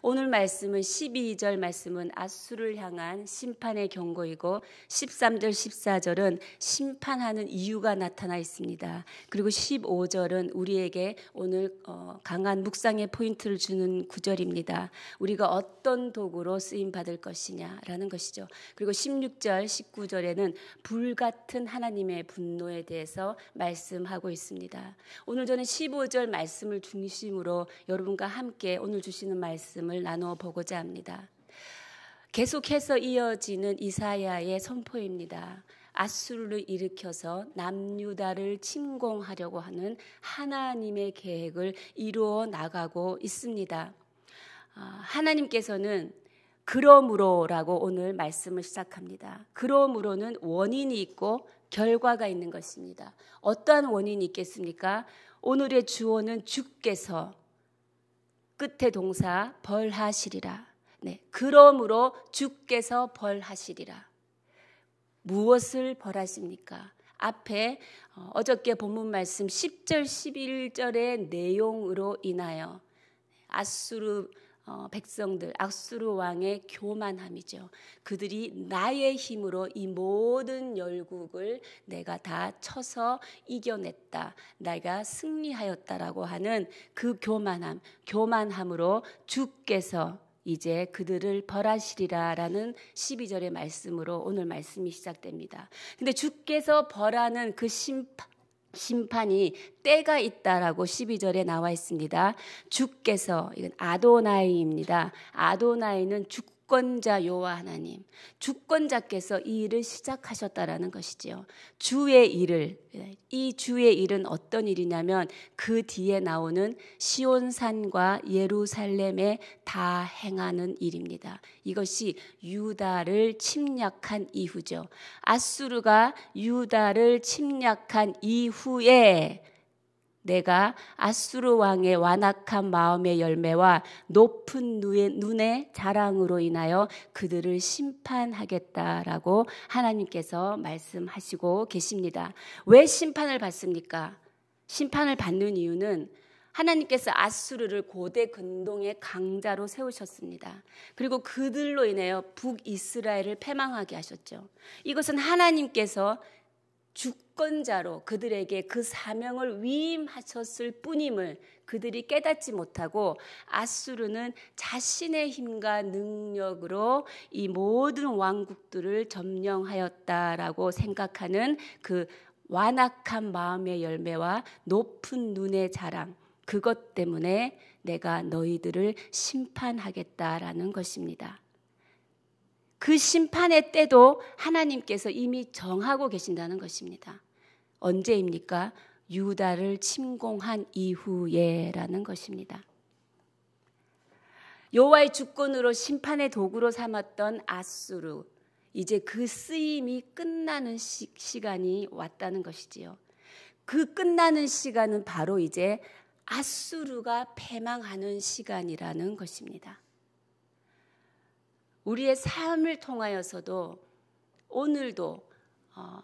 오늘 말씀은 12절 말씀은 앗수를 향한 심판의 경고이고 13절 14절은 심판하는 이유가 나타나 있습니다. 그리고 15절은 우리에게 오늘 강한 묵상의 포인트를 주는 구절입니다. 우리가 어떤 도구로 쓰임 받을 것이냐라는 것이죠. 그리고 16절 19절에는 불같은 하나님의 분노에 대해서 말씀하고 있습니다. 오늘 저는 15절 말씀을 중심으로 여러분과 함께 오늘 주시는 말씀을 나누어 보고자 합니다. 계속해서 이어지는 이사야의 선포입니다. 앗수르를 일으켜서 남유다를 침공하려고 하는 하나님의 계획을 이루어 나가고 있습니다. 하나님께서는 그러므로라고 오늘 말씀을 시작합니다. 그러므로는 원인이 있고 결과가 있는 것입니다. 어떠한 원인이 있겠습니까? 오늘의 주어는 주께서 끝에 동사 벌하시리라. 네, 그러므로 주께서 벌하시리라. 무엇을 벌하십니까? 앞에 어저께 본문 말씀 10절 11절의 내용으로 인하여 앗수르 백성들, 앗수르 왕의 교만함이죠. 그들이 나의 힘으로 이 모든 열국을 내가 다 쳐서 이겨냈다, 내가 승리하였다라고 하는 그 교만함으로 주께서 이제 그들을 벌하시리라라는 12절의 말씀으로 오늘 말씀이 시작됩니다. 근데 주께서 벌하는 그 심판이 때가 있다라고 12절에 나와 있습니다. 주께서, 이건 아도나이입니다. 아도나이는 주권자 여호와 하나님, 주권자께서 이 일을 시작하셨다라는 것이지요. 주의 일을, 이 주의 일은 어떤 일이냐면 그 뒤에 나오는 시온산과 예루살렘에 다 행하는 일입니다. 이것이 유다를 침략한 이후죠. 앗수르가 유다를 침략한 이후에 내가 앗수르 왕의 완악한 마음의 열매와 높은 눈의 자랑으로 인하여 그들을 심판하겠다라고 하나님께서 말씀하시고 계십니다. 왜 심판을 받습니까? 심판을 받는 이유는 하나님께서 앗수르를 고대 근동의 강자로 세우셨습니다. 그리고 그들로 인하여 북이스라엘을 패망하게 하셨죠. 이것은 하나님께서 주권자로 그들에게 그 사명을 위임하셨을 뿐임을 그들이 깨닫지 못하고 앗수르는 자신의 힘과 능력으로 이 모든 왕국들을 점령하였다라고 생각하는 그 완악한 마음의 열매와 높은 눈의 자랑, 그것 때문에 내가 너희들을 심판하겠다라는 것입니다. 그 심판의 때도 하나님께서 이미 정하고 계신다는 것입니다. 언제입니까? 유다를 침공한 이후에라는 것입니다. 여호와의 주권으로 심판의 도구로 삼았던 앗수르, 이제 그 쓰임이 끝나는 시간이 왔다는 것이지요. 그 끝나는 시간은 바로 이제 앗수르가 패망하는 시간이라는 것입니다. 우리의 삶을 통하여서도 오늘도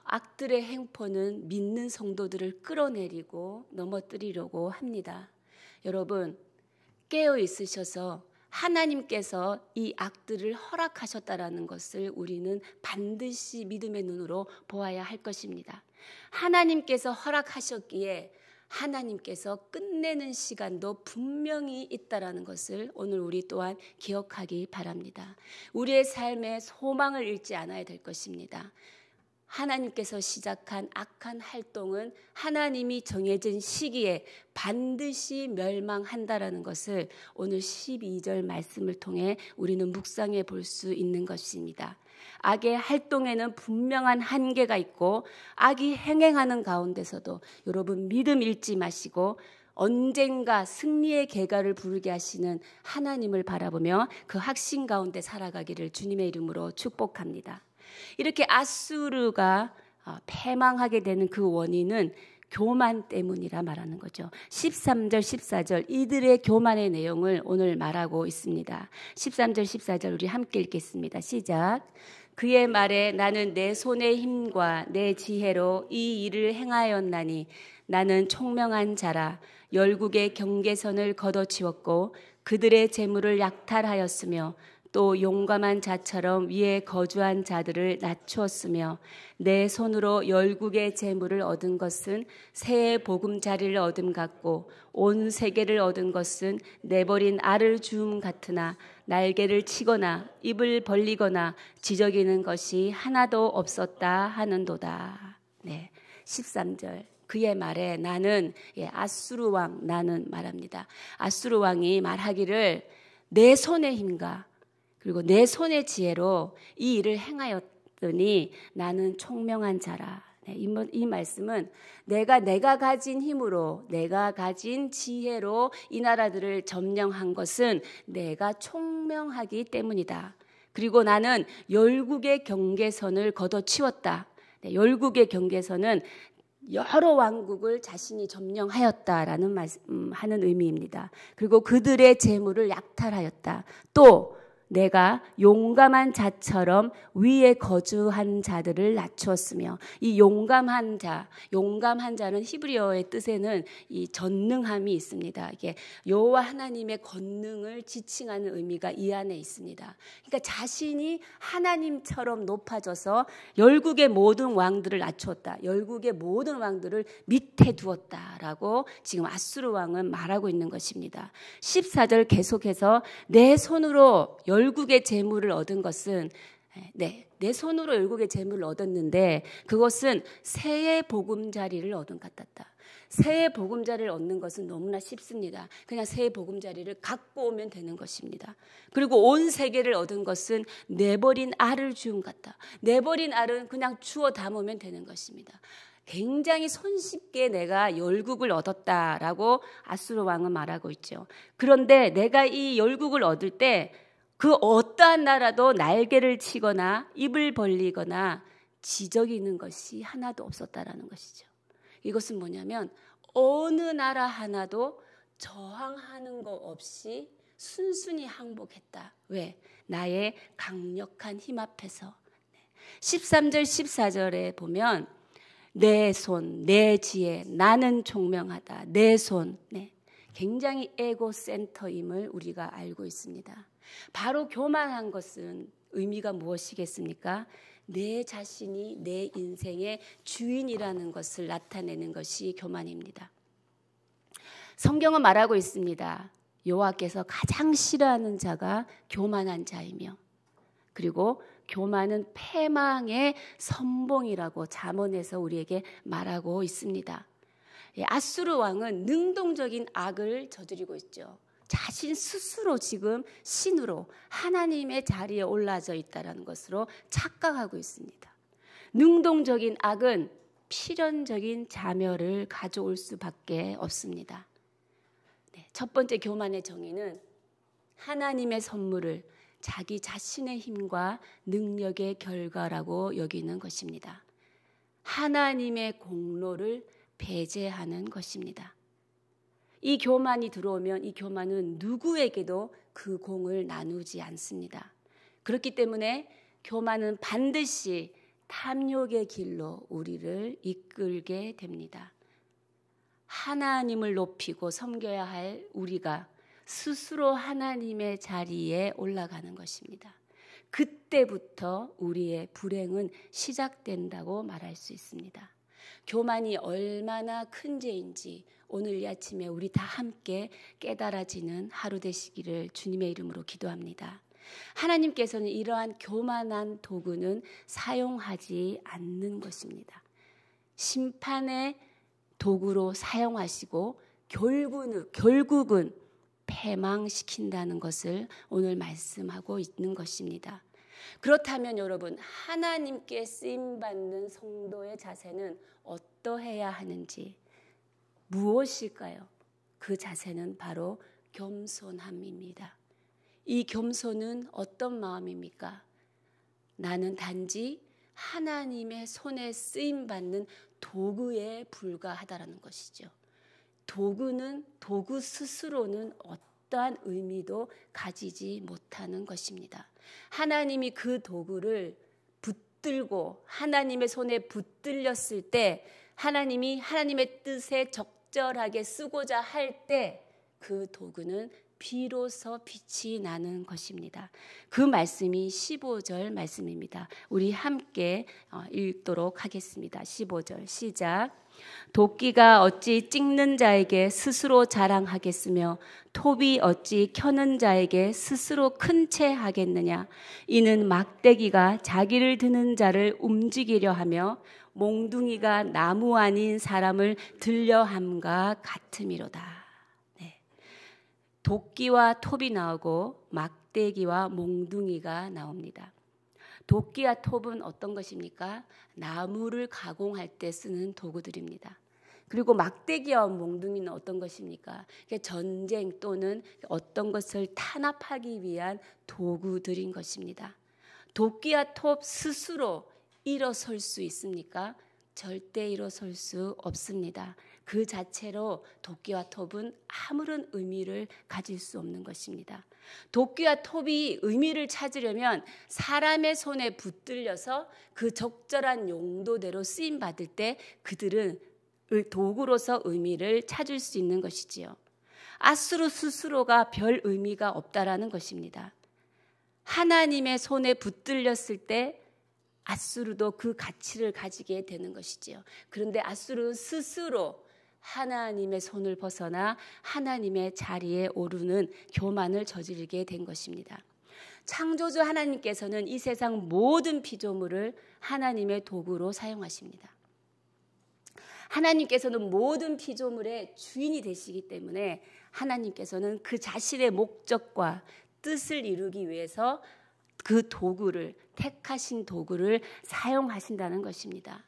악들의 행포는 믿는 성도들을 끌어내리고 넘어뜨리려고 합니다. 여러분, 깨어 있으셔서 하나님께서 이 악들을 허락하셨다라는 것을 우리는 반드시 믿음의 눈으로 보아야 할 것입니다. 하나님께서 허락하셨기에 하나님께서 끝내는 시간도 분명히 있다라는 것을 오늘 우리 또한 기억하기 바랍니다. 우리의 삶에 소망을 잃지 않아야 될 것입니다. 하나님께서 시작한 악한 활동은 하나님이 정해진 시기에 반드시 멸망한다라는 것을 오늘 12절 말씀을 통해 우리는 묵상해 볼 수 있는 것입니다. 악의 활동에는 분명한 한계가 있고 악이 행행하는 가운데서도 여러분 믿음 잃지 마시고 언젠가 승리의 계가를 부르게 하시는 하나님을 바라보며 그 확신 가운데 살아가기를 주님의 이름으로 축복합니다. 이렇게 앗수르가 패망하게 되는 그 원인은 교만 때문이라 말하는 거죠. 13절 14절 이들의 교만의 내용을 오늘 말하고 있습니다. 13절 14절 우리 함께 읽겠습니다. 시작. 그의 말에 나는 내 손의 힘과 내 지혜로 이 일을 행하였나니 나는 총명한 자라 열국의 경계선을 걷어치웠고 그들의 재물을 약탈하였으며 또 용감한 자처럼 위에 거주한 자들을 낮추었으며 내 손으로 열국의 재물을 얻은 것은 새의 보금자리를 얻음 같고 온 세계를 얻은 것은 내버린 알을 주움 같으나 날개를 치거나 입을 벌리거나 지저귀는 것이 하나도 없었다 하는도다. 네, 13절. 그의 말에 나는 아수르 왕 나는 말합니다. 아수르 왕이 말하기를 내 손의 힘과 그리고 내 손의 지혜로 이 일을 행하였더니 나는 총명한 자라. 네, 이 말씀은 내가 가진 힘으로 내가 가진 지혜로 이 나라들을 점령한 것은 내가 총명하기 때문이다. 그리고 나는 열국의 경계선을 걷어치웠다. 네, 열국의 경계선은 여러 왕국을 자신이 점령하였다라는 하는 의미입니다. 그리고 그들의 재물을 약탈하였다. 또 내가 용감한 자처럼 위에 거주한 자들을 낮추었으며 이 용감한 자는 히브리어의 뜻에는 이 전능함이 있습니다. 이게 여호와 하나님의 권능을 지칭하는 의미가 이 안에 있습니다. 그러니까 자신이 하나님처럼 높아져서 열국의 모든 왕들을 낮추었다. 열국의 모든 왕들을 밑에 두었다라고 지금 아수르 왕은 말하고 있는 것입니다. 14절 계속해서 내 손으로 열국의 재물을 얻은 것은 내 손으로 열국의 재물을 얻었는데 그것은 새의 보금자리를 얻은 것 같았다. 새의 보금자리를 얻는 것은 너무나 쉽습니다. 그냥 새의 보금자리를 갖고 오면 되는 것입니다. 그리고 온 세계를 얻은 것은 내버린 알을 주운 같다. 내버린 알은 그냥 주워 담으면 되는 것입니다. 굉장히 손쉽게 내가 열국을 얻었다라고 아수르 왕은 말하고 있죠. 그런데 내가 이 열국을 얻을 때 그 어떠한 나라도 날개를 치거나 입을 벌리거나 지저귀는 것이 하나도 없었다라는 것이죠. 이것은 뭐냐면 어느 나라 하나도 저항하는 것 없이 순순히 항복했다. 왜? 나의 강력한 힘 앞에서. 13절 14절에 보면 내 손, 내 지혜, 나는 총명하다. 내 손. 네. 굉장히 에고센터임을 우리가 알고 있습니다. 바로 교만한 것은 의미가 무엇이겠습니까? 내 자신이 내 인생의 주인이라는 것을 나타내는 것이 교만입니다. 성경은 말하고 있습니다. 여호와께서 가장 싫어하는 자가 교만한 자이며 그리고 교만은 패망의 선봉이라고 잠언에서 우리에게 말하고 있습니다. 아수르 왕은 능동적인 악을 저지르고 있죠. 자신 스스로 지금 신으로 하나님의 자리에 올라져 있다는 것으로 착각하고 있습니다. 능동적인 악은 필연적인 자멸을 가져올 수밖에 없습니다. 첫 번째 교만의 정의는 하나님의 선물을 자기 자신의 힘과 능력의 결과라고 여기는 것입니다. 하나님의 공로를 배제하는 것입니다. 이 교만이 들어오면 이 교만은 누구에게도 그 공을 나누지 않습니다. 그렇기 때문에 교만은 반드시 탐욕의 길로 우리를 이끌게 됩니다. 하나님을 높이고 섬겨야 할 우리가 스스로 하나님의 자리에 올라가는 것입니다. 그때부터 우리의 불행은 시작된다고 말할 수 있습니다. 교만이 얼마나 큰 죄인지 오늘 이 아침에 우리 다 함께 깨달아지는 하루 되시기를 주님의 이름으로 기도합니다. 하나님께서는 이러한 교만한 도구는 사용하지 않는 것입니다. 심판의 도구로 사용하시고 결국은 패망시킨다는 것을 오늘 말씀하고 있는 것입니다. 그렇다면 여러분, 하나님께 쓰임받는 성도의 자세는 어떠해야 하는지 무엇일까요? 그 자세는 바로 겸손함입니다. 이 겸손은 어떤 마음입니까? 나는 단지 하나님의 손에 쓰임받는 도구에 불과하다라는 것이죠. 도구 스스로는 어떠한 의미도 가지지 못하는 것입니다. 하나님이 그 도구를 붙들고 하나님의 손에 붙들렸을 때 하나님이 하나님의 뜻에 적절하게 쓰고자 할 때 그 도구는 비로소 빛이 나는 것입니다. 그 말씀이 15절 말씀입니다. 우리 함께 읽도록 하겠습니다. 15절 시작. 도끼가 어찌 찍는 자에게 스스로 자랑하겠으며 톱이 어찌 켜는 자에게 스스로 큰 채 하겠느냐. 이는 막대기가 자기를 드는 자를 움직이려 하며 몽둥이가 나무 아닌 사람을 들려함과 같음이로다. 네. 도끼와 톱이 나오고 막대기와 몽둥이가 나옵니다. 도끼와 톱은 어떤 것입니까? 나무를 가공할 때 쓰는 도구들입니다. 그리고 막대기와 몽둥이는 어떤 것입니까? 전쟁 또는 어떤 것을 탄압하기 위한 도구들인 것입니다. 도끼와 톱 스스로 일어설 수 있습니까? 절대 일어설 수 없습니다. 그 자체로 도끼와 톱은 아무런 의미를 가질 수 없는 것입니다. 도끼와 톱이 의미를 찾으려면 사람의 손에 붙들려서 그 적절한 용도대로 쓰임 받을 때 그들은 도구로서 의미를 찾을 수 있는 것이지요. 아수르 스스로가 별 의미가 없다라는 것입니다. 하나님의 손에 붙들렸을 때 아수르도 그 가치를 가지게 되는 것이지요. 그런데 아수르는 스스로 하나님의 손을 벗어나 하나님의 자리에 오르는 교만을 저지르게 된 것입니다. 창조주 하나님께서는 이 세상 모든 피조물을 하나님의 도구로 사용하십니다. 하나님께서는 모든 피조물의 주인이 되시기 때문에 하나님께서는 그 자신의 목적과 뜻을 이루기 위해서 그 도구를, 택하신 도구를 사용하신다는 것입니다.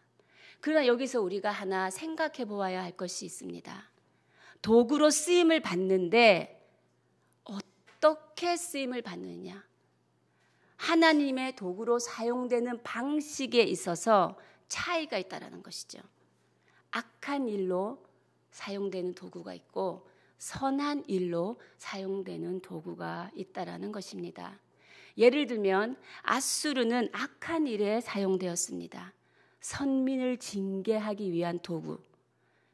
그러나 여기서 우리가 하나 생각해 보아야 할 것이 있습니다. 도구로 쓰임을 받는데 어떻게 쓰임을 받느냐? 하나님의 도구로 사용되는 방식에 있어서 차이가 있다는 것이죠. 악한 일로 사용되는 도구가 있고 선한 일로 사용되는 도구가 있다는 것입니다. 예를 들면 아수르는 악한 일에 사용되었습니다. 선민을 징계하기 위한 도구.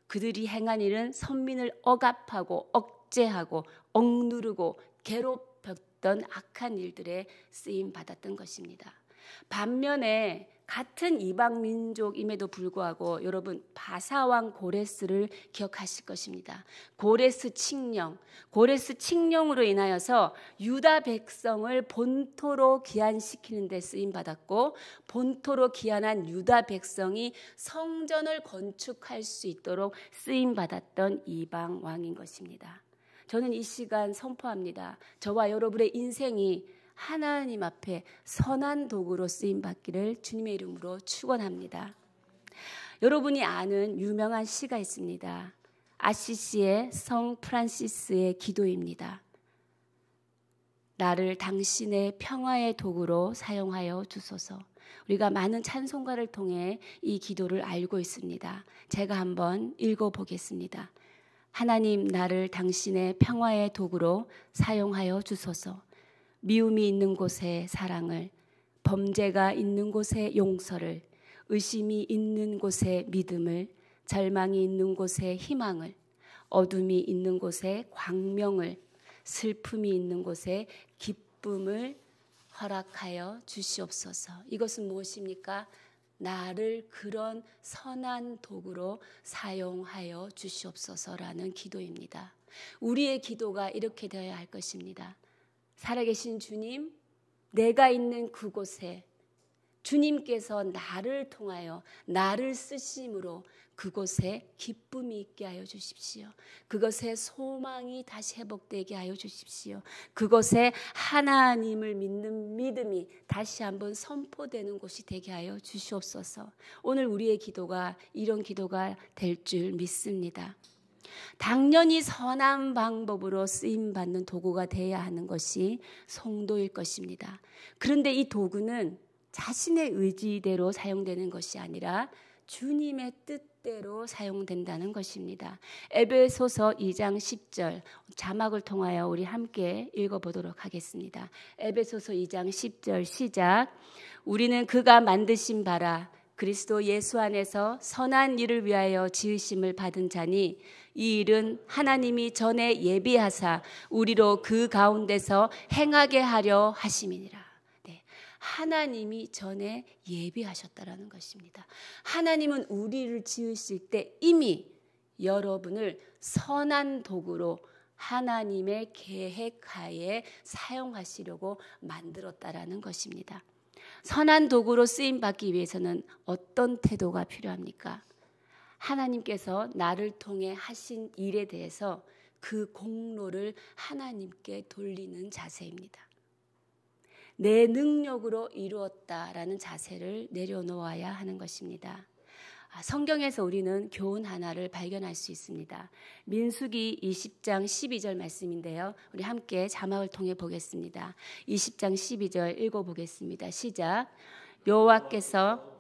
그들이 행한 일은 선민을 억압하고 억제하고 억누르고 괴롭혔던 악한 일들에 쓰임 받았던 것입니다. 반면에 같은 이방 민족임에도 불구하고 여러분 바사왕 고레스를 기억하실 것입니다. 고레스 칙령으로 인하여서 유다 백성을 본토로 귀환시키는 데 쓰임 받았고 본토로 귀환한 유다 백성이 성전을 건축할 수 있도록 쓰임 받았던 이방 왕인 것입니다. 저는 이 시간 선포합니다. 저와 여러분의 인생이 하나님 앞에 선한 도구로 쓰임받기를 주님의 이름으로 축원합니다. 여러분이 아는 유명한 시가 있습니다. 아시시의 성 프란시스의 기도입니다. 나를 당신의 평화의 도구로 사용하여 주소서. 우리가 많은 찬송가를 통해 이 기도를 알고 있습니다. 제가 한번 읽어보겠습니다. 하나님, 나를 당신의 평화의 도구로 사용하여 주소서. 미움이 있는 곳에 사랑을, 범죄가 있는 곳에 용서를, 의심이 있는 곳에 믿음을, 절망이 있는 곳에 희망을, 어둠이 있는 곳에 광명을, 슬픔이 있는 곳에 기쁨을 허락하여 주시옵소서. 이것은 무엇입니까? 나를 그런 선한 도구로 사용하여 주시옵소서라는 기도입니다. 우리의 기도가 이렇게 되어야 할 것입니다. 살아계신 주님, 내가 있는 그곳에 주님께서 나를 통하여 나를 쓰심으로 그곳에 기쁨이 있게 하여 주십시오. 그것에 소망이 다시 회복되게 하여 주십시오. 그곳에 하나님을 믿는 믿음이 다시 한번 선포되는 곳이 되게 하여 주시옵소서. 오늘 우리의 기도가 이런 기도가 될 줄 믿습니다. 당연히 선한 방법으로 쓰임받는 도구가 되어야 하는 것이 성도일 것입니다. 그런데 이 도구는 자신의 의지대로 사용되는 것이 아니라 주님의 뜻대로 사용된다는 것입니다. 에베소서 2장 10절 자막을 통하여 우리 함께 읽어보도록 하겠습니다. 에베소서 2장 10절 시작. 우리는 그가 만드신 바라 그리스도 예수 안에서 선한 일을 위하여 지으심을 받은 자니 이 일은 하나님이 전에 예비하사 우리로 그 가운데서 행하게 하려 하심이니라. 네, 하나님이 전에 예비하셨다라는 것입니다. 하나님은 우리를 지으실 때 이미 여러분을 선한 도구로 하나님의 계획하에 사용하시려고 만들었다라는 것입니다. 선한 도구로 쓰임받기 위해서는 어떤 태도가 필요합니까? 하나님께서 나를 통해 하신 일에 대해서 그 공로를 하나님께 돌리는 자세입니다. 내 능력으로 이루었다라는 자세를 내려놓아야 하는 것입니다. 성경에서 우리는 교훈 하나를 발견할 수 있습니다. 민수기 20장 12절 말씀인데요. 우리 함께 자막을 통해 보겠습니다. 20장 12절 읽어보겠습니다. 시작. 여호와께서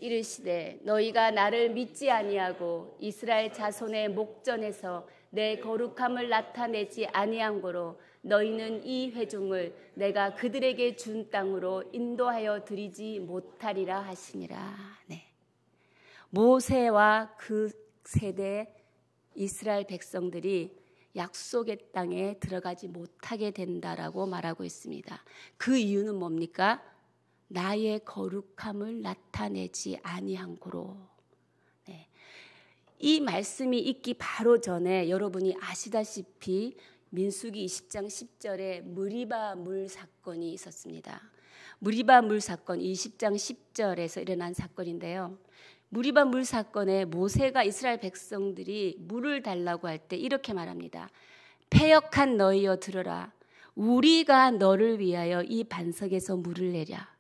이르시되 너희가 나를 믿지 아니하고 이스라엘 자손의 목전에서 내 거룩함을 나타내지 아니한 고로 너희는 이 회중을 내가 그들에게 준 땅으로 인도하여 드리지 못하리라 하시니라. 네. 모세와 그 세대 이스라엘 백성들이 약속의 땅에 들어가지 못하게 된다라고 말하고 있습니다. 그 이유는 뭡니까? 나의 거룩함을 나타내지 아니한 고로. 네. 이 말씀이 있기 바로 전에 여러분이 아시다시피 민수기 20장 10절에 무리바 물 사건이 있었습니다. 무리바 물 사건 20장 10절에서 일어난 사건인데요. 무리바 물 사건에 모세가 이스라엘 백성들이 물을 달라고 할 때 이렇게 말합니다. 패역한 너희여 들으라. 우리가 너를 위하여 이 반석에서 물을 내랴.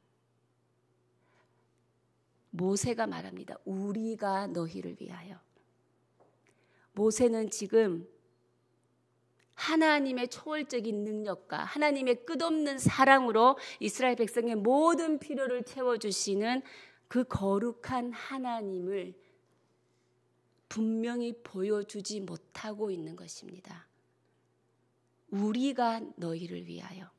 모세가 말합니다. 우리가 너희를 위하여. 모세는 지금 하나님의 초월적인 능력과 하나님의 끝없는 사랑으로 이스라엘 백성의 모든 필요를 채워주시는 그 거룩한 하나님을 분명히 보여주지 못하고 있는 것입니다. 우리가 너희를 위하여.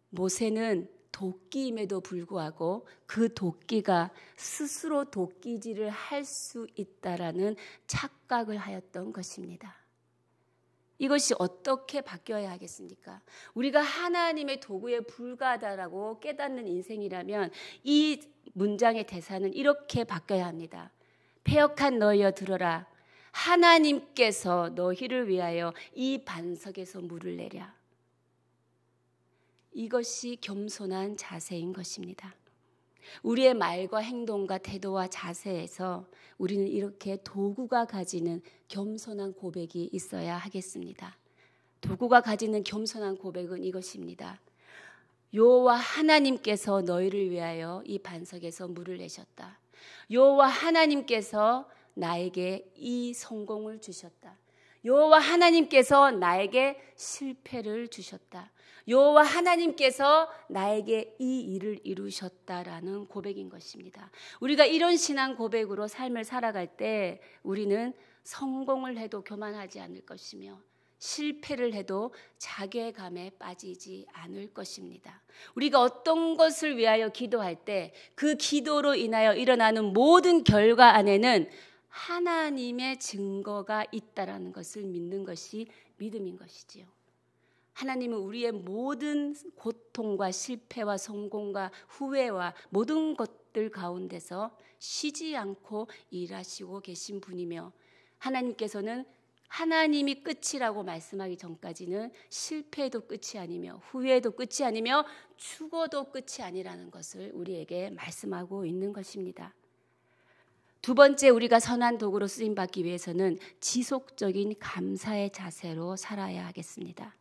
모세는 도끼임에도 불구하고 그 도끼가 스스로 도끼질을 할 수 있다라는 착각을 하였던 것입니다. 이것이 어떻게 바뀌어야 하겠습니까? 우리가 하나님의 도구에 불과하다라고 깨닫는 인생이라면 이 문장의 대사는 이렇게 바뀌어야 합니다. 패역한 너희여 들어라. 하나님께서 너희를 위하여 이 반석에서 물을 내랴. 이것이 겸손한 자세인 것입니다. 우리의 말과 행동과 태도와 자세에서 우리는 이렇게 도구가 가지는 겸손한 고백이 있어야 하겠습니다. 도구가 가지는 겸손한 고백은 이것입니다. 여호와 하나님께서 너희를 위하여 이 반석에서 물을 내셨다. 여호와 하나님께서 나에게 이 성공을 주셨다. 여호와 하나님께서 나에게 실패를 주셨다. 여호와 하나님께서 나에게 이 일을 이루셨다라는 고백인 것입니다. 우리가 이런 신앙 고백으로 삶을 살아갈 때 우리는 성공을 해도 교만하지 않을 것이며 실패를 해도 자괴감에 빠지지 않을 것입니다. 우리가 어떤 것을 위하여 기도할 때 그 기도로 인하여 일어나는 모든 결과 안에는 하나님의 증거가 있다라는 것을 믿는 것이 믿음인 것이지요. 하나님은 우리의 모든 고통과 실패와 성공과 후회와 모든 것들 가운데서 쉬지 않고 일하시고 계신 분이며 하나님께서는 하나님이 끝이라고 말씀하기 전까지는 실패도 끝이 아니며 후회도 끝이 아니며 죽어도 끝이 아니라는 것을 우리에게 말씀하고 있는 것입니다. 두 번째, 우리가 선한 도구로 쓰임받기 위해서는 지속적인 감사의 자세로 살아야 하겠습니다.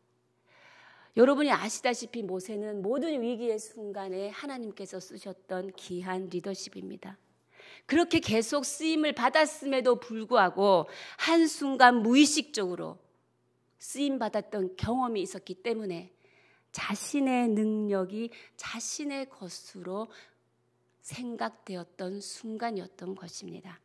여러분이 아시다시피 모세는 모든 위기의 순간에 하나님께서 쓰셨던 귀한 리더십입니다. 그렇게 계속 쓰임을 받았음에도 불구하고 한순간 무의식적으로 쓰임받았던 경험이 있었기 때문에 자신의 능력이 자신의 것으로 생각되었던 순간이었던 것입니다.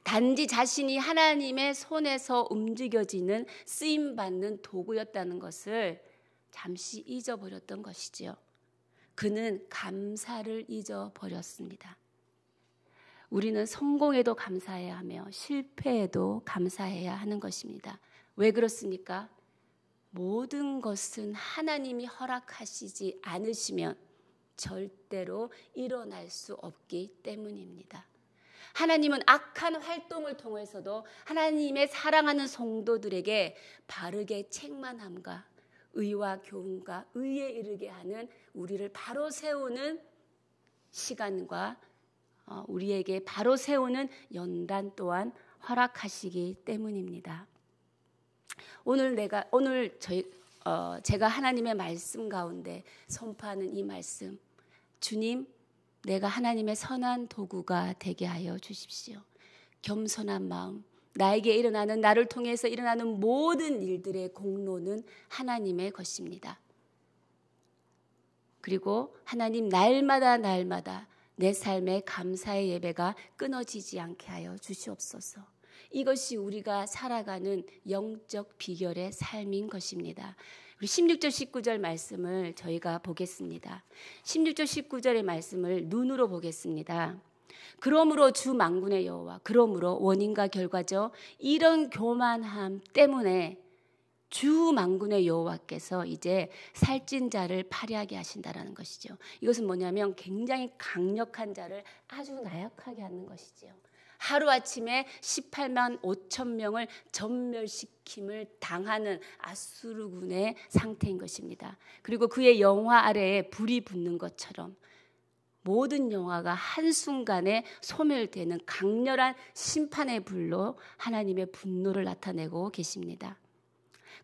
단지 자신이 하나님의 손에서 움직여지는 쓰임받는 도구였다는 것을 잠시 잊어버렸던 것이지요. 그는 감사를 잊어버렸습니다. 우리는 성공에도 감사해야 하며 실패에도 감사해야 하는 것입니다. 왜 그렇습니까? 모든 것은 하나님이 허락하시지 않으시면 절대로 일어날 수 없기 때문입니다. 하나님은 악한 활동을 통해서도 하나님의 사랑하는 성도들에게 바르게 책망함과 의와 교훈과 의에 이르게 하는 우리를 바로 세우는 시간과 우리에게 바로 세우는 연단 또한 허락하시기 때문입니다. 제가 하나님의 말씀 가운데 선포하는 이 말씀, 주님, 내가 하나님의 선한 도구가 되게 하여 주십시오. 겸손한 마음, 나에게 나를 통해서 일어나는 모든 일들의 공로는 하나님의 것입니다. 그리고 하나님, 날마다 내 삶의 감사의 예배가 끊어지지 않게 하여 주시옵소서. 이것이 우리가 살아가는 영적 비결의 삶인 것입니다. 우리 16절 19절 말씀을 저희가 보겠습니다. 16절 19절의 말씀을 눈으로 보겠습니다. 그러므로 주 만군의 여호와, 그러므로 원인과 결과죠. 이런 교만함 때문에 주 만군의 여호와께서 이제 살찐 자를 파리하게 하신다라는 것이죠. 이것은 뭐냐면 굉장히 강력한 자를 아주 나약하게 하는 것이죠. 하루아침에 18만 5천 명을 전멸시킴을 당하는 아수르군의 상태인 것입니다. 그리고 그의 영화 아래에 불이 붙는 것처럼 모든 영화가 한순간에 소멸되는 강렬한 심판의 불로 하나님의 분노를 나타내고 계십니다.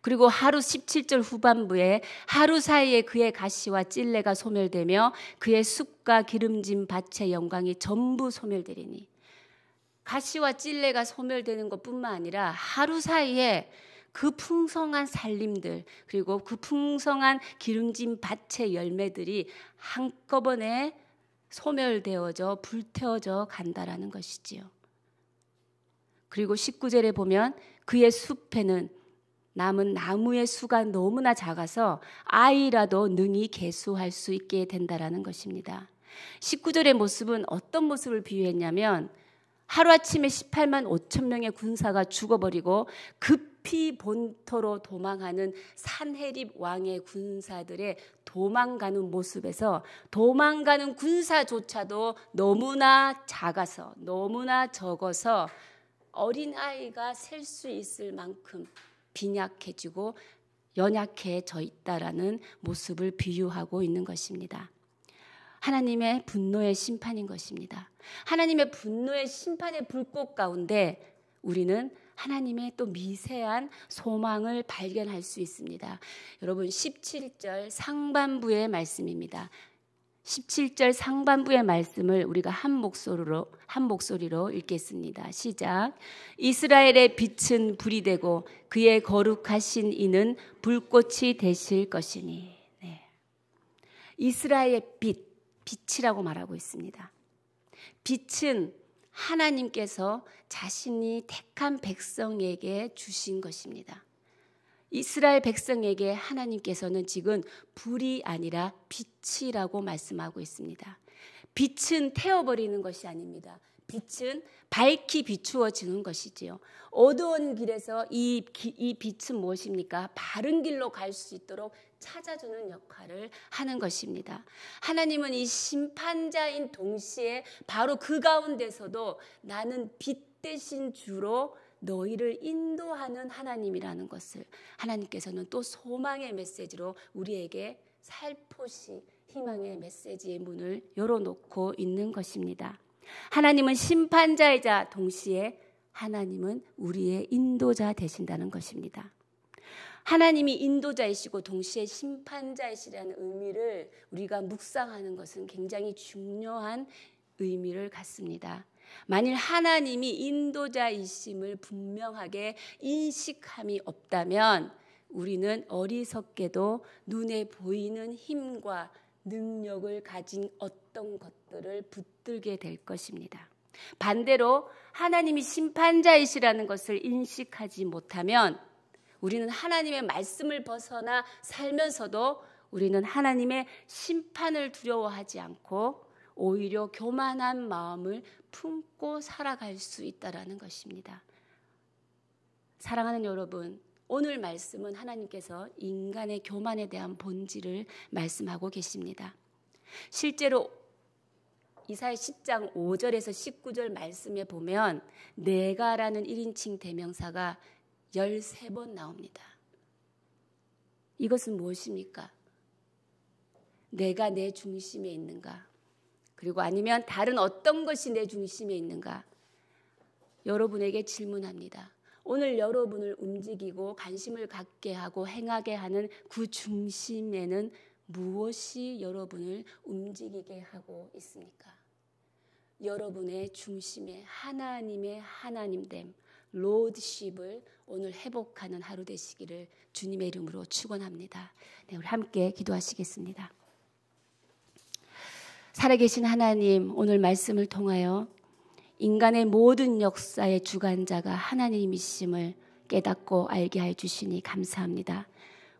그리고 하루 17절 후반부에 하루 사이에 그의 가시와 찔레가 소멸되며 그의 숲과 기름진 밭의 영광이 전부 소멸되리니, 가시와 찔레가 소멸되는 것뿐만 아니라 하루 사이에 그 풍성한 살림들 그리고 그 풍성한 기름진 밭의 열매들이 한꺼번에 소멸되어져 불태워져 간다라는 것이지요. 그리고 19절에 보면 그의 숲에는 남은 나무의 수가 너무나 작아서 아이라도 능히 계수할 수 있게 된다라는 것입니다. 19절의 모습은 어떤 모습을 비유했냐면 하루아침에 18만 5천 명의 군사가 죽어버리고 급히 본토로 도망하는 산헤립 왕의 군사들의 도망가는 모습에서 도망가는 군사조차도 너무나 작아서 너무나 적어서 어린아이가 셀 수 있을 만큼 빈약해지고 연약해져 있다라는 모습을 비유하고 있는 것입니다. 하나님의 분노의 심판인 것입니다. 하나님의 분노의 심판의 불꽃 가운데 우리는 하나님의 또 미세한 소망을 발견할 수 있습니다. 여러분 17절 상반부의 말씀입니다. 17절 상반부의 말씀을 우리가 한 목소리로 읽겠습니다. 시작. 이스라엘의 빛은 불이 되고 그의 거룩하신 이는 불꽃이 되실 것이니. 네. 이스라엘의 빛이라고 말하고 있습니다. 빛은 하나님께서 자신이 택한 백성에게 주신 것입니다. 이스라엘 백성에게 하나님께서는 지금 불이 아니라 빛이라고 말씀하고 있습니다. 빛은 태워버리는 것이 아닙니다. 빛은 밝히 비추어지는 것이지요. 어두운 길에서 이 빛은 무엇입니까? 바른 길로 갈 수 있도록 찾아주는 역할을 하는 것입니다. 하나님은 이 심판자인 동시에 바로 그 가운데서도 나는 빛 대신 주로 너희를 인도하는 하나님이라는 것을 하나님께서는 또 소망의 메시지로 우리에게 살포시 희망의 메시지의 문을 열어놓고 있는 것입니다. 하나님은 심판자이자 동시에 하나님은 우리의 인도자 되신다는 것입니다. 하나님이 인도자이시고 동시에 심판자이시라는 의미를 우리가 묵상하는 것은 굉장히 중요한 의미를 갖습니다. 만일 하나님이 인도자이심을 분명하게 인식함이 없다면 우리는 어리석게도 눈에 보이는 힘과 능력을 가진 어떤 것들을 붙들게 될 것입니다. 반대로 하나님이 심판자이시라는 것을 인식하지 못하면 우리는 하나님의 말씀을 벗어나 살면서도 우리는 하나님의 심판을 두려워하지 않고 오히려 교만한 마음을 품고 살아갈 수 있다라는 것입니다. 사랑하는 여러분, 오늘 말씀은 하나님께서 인간의 교만에 대한 본질을 말씀하고 계십니다. 실제로 이사야 10장 5절에서 19절 말씀에 보면 내가라는 1인칭 대명사가 13번 나옵니다. 이것은 무엇입니까? 내가 내 중심에 있는가? 그리고 아니면 다른 어떤 것이 내 중심에 있는가? 여러분에게 질문합니다. 오늘 여러분을 움직이고 관심을 갖게 하고 행하게 하는 그 중심에는 무엇이 여러분을 움직이게 하고 있습니까? 여러분의 중심에 하나님의 하나님됨, 로드십을 오늘 회복하는 하루 되시기를 주님의 이름으로 축원합니다. 네, 우리 함께 기도하시겠습니다. 살아계신 하나님, 오늘 말씀을 통하여 인간의 모든 역사의 주관자가 하나님이심을 깨닫고 알게 해주시니 감사합니다.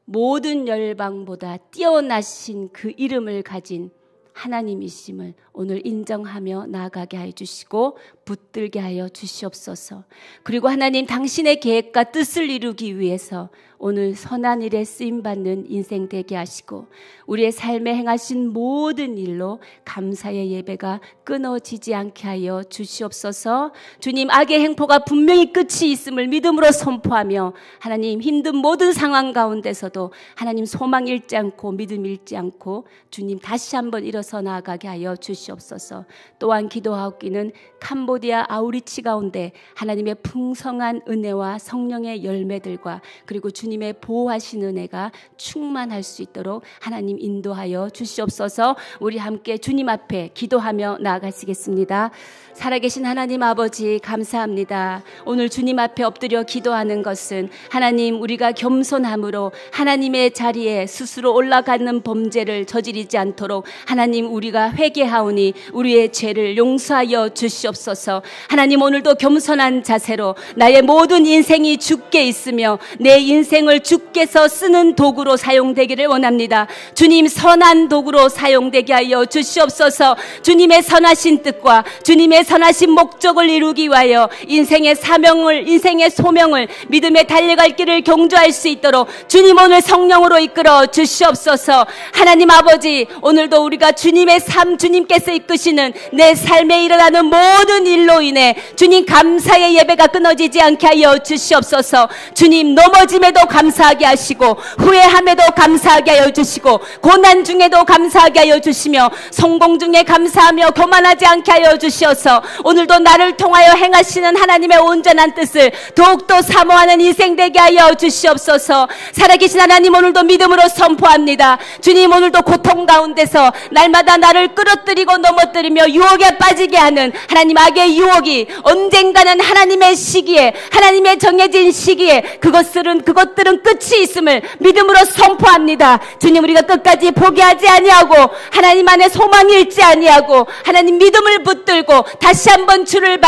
모든 열방보다 뛰어나신 그 이름을 가진 하나님이심을 오늘 인정하며 나아가게 해주시고 붙들게 하여 주시옵소서. 그리고 하나님, 당신의 계획과 뜻을 이루기 위해서 오늘 선한 일에 쓰임받는 인생 되게 하시고 우리의 삶에 행하신 모든 일로 감사의 예배가 끊어지지 않게 하여 주시옵소서. 주님, 악의 행포가 분명히 끝이 있음을 믿음으로 선포하며 하나님, 힘든 모든 상황 가운데서도 하나님 소망 잃지 않고 믿음 잃지 않고 주님 다시 한번 일어서 나아가게 하여 주시옵소서. 또한 기도하옵기는 캄보디아 아우리치 가운데 하나님의 풍성한 은혜와 성령의 열매들과 그리고 주님의 보호하신 은혜가 충만할 수 있도록 하나님 인도하여 주시옵소서. 우리 함께 주님 앞에 기도하며 나아가시겠습니다. 살아계신 하나님 아버지, 감사합니다. 오늘 주님 앞에 엎드려 기도하는 것은 하나님, 우리가 겸손함으로 하나님의 자리에 스스로 올라가는 범죄를 저지르지 않도록 하나님, 우리가 회개하오니 우리의 죄를 용서하여 주시옵소서. 하나님, 오늘도 겸손한 자세로 나의 모든 인생이 주께 있으며 내 인생을 주께서 쓰는 도구로 사용되기를 원합니다. 주님, 선한 도구로 사용되게 하여 주시옵소서. 주님의 선하신 뜻과 주님의 선하신 목적을 이루기 위하여 인생의 사명을, 인생의 소명을 믿음에 달려갈 길을 경주할 수 있도록 주님, 오늘 성령으로 이끌어 주시옵소서. 하나님 아버지, 오늘도 우리가 주님의 삶, 주님께서 이끄시는 내 삶에 일어나는 모든 일로 인해 주님 감사의 예배가 끊어지지 않게 하여 주시옵소서. 주님, 넘어짐에도 감사하게 하시고 후회함에도 감사하게 하여 주시고 고난 중에도 감사하게 하여 주시며 성공 중에 감사하며 교만하지 않게 하여 주시어서 오늘도 나를 통하여 행하시는 하나님의 온전한 뜻을 더욱더 사모하는 인생 되게 하여 주시옵소서. 살아계신 하나님, 오늘도 믿음으로 선포합니다. 주님, 오늘도 고통 가운데서 날마다 나를 끌어들이고 넘어뜨리며 유혹에 빠지게 하는 하나님 악의 유혹이 언젠가는 하나님의 시기에, 하나님의 정해진 시기에 그것들은 끝이 있음을 믿음으로 선포합니다. 주님, 우리가 끝까지 포기하지 아니하고 하나님 안에 소망 잃지 아니하고 하나님 믿음을 붙들고 다시 한번 주를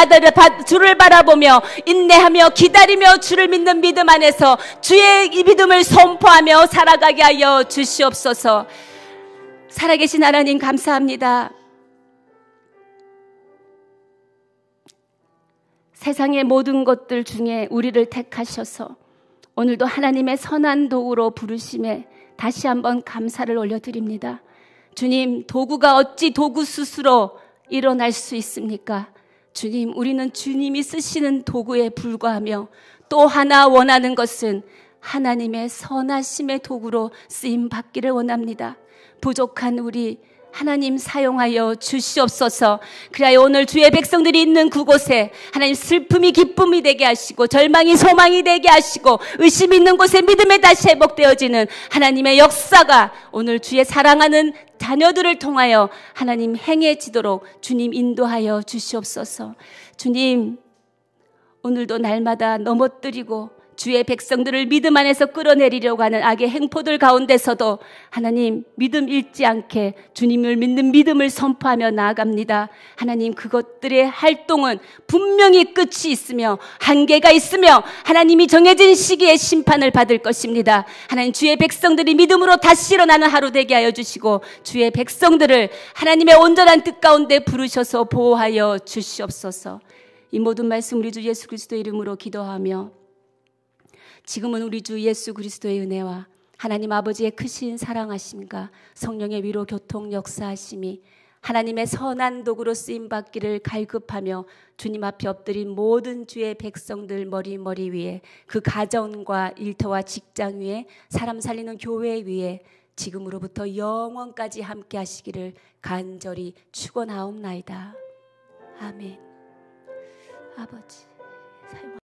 바라보며 인내하며 기다리며 주를 믿는 믿음 안에서 주의 이 믿음을 선포하며 살아가게 하여 주시옵소서. 살아계신 하나님, 감사합니다. 세상의 모든 것들 중에 우리를 택하셔서 오늘도 하나님의 선한 도구로 부르심에 다시 한번 감사를 올려드립니다. 주님, 도구가 어찌 도구 스스로 일어날 수 있습니까? 주님, 우리는 주님이 쓰시는 도구에 불과하며 또 하나 원하는 것은 하나님의 선하심의 도구로 쓰임 받기를 원합니다. 부족한 우리 하나님 사용하여 주시옵소서. 그래야 오늘 주의 백성들이 있는 그곳에 하나님 슬픔이 기쁨이 되게 하시고 절망이 소망이 되게 하시고 의심 있는 곳에 믿음에 다시 회복되어지는 하나님의 역사가 오늘 주의 사랑하는 자녀들을 통하여 하나님 행해지도록 주님 인도하여 주시옵소서. 주님, 오늘도 날마다 넘어뜨리고 주의 백성들을 믿음 안에서 끌어내리려고 하는 악의 행포들 가운데서도 하나님 믿음 잃지 않게 주님을 믿는 믿음을 선포하며 나아갑니다. 하나님 그것들의 활동은 분명히 끝이 있으며 한계가 있으며 하나님이 정해진 시기에 심판을 받을 것입니다. 하나님 주의 백성들이 믿음으로 다시 일어나는 하루 되게 하여 주시고 주의 백성들을 하나님의 온전한 뜻 가운데 부르셔서 보호하여 주시옵소서. 이 모든 말씀 우리 주 예수 그리스도의 이름으로 기도하며 지금은 우리 주 예수 그리스도의 은혜와 하나님 아버지의 크신 사랑하심과 성령의 위로 교통 역사하심이 하나님의 선한 도구로 쓰임받기를 갈급하며 주님 앞에 엎드린 모든 주의 백성들 머리 위에 그 가정과 일터와 직장 위에 사람 살리는 교회 위에 지금으로부터 영원까지 함께 하시기를 간절히 축원하옵나이다. 아멘. 아버지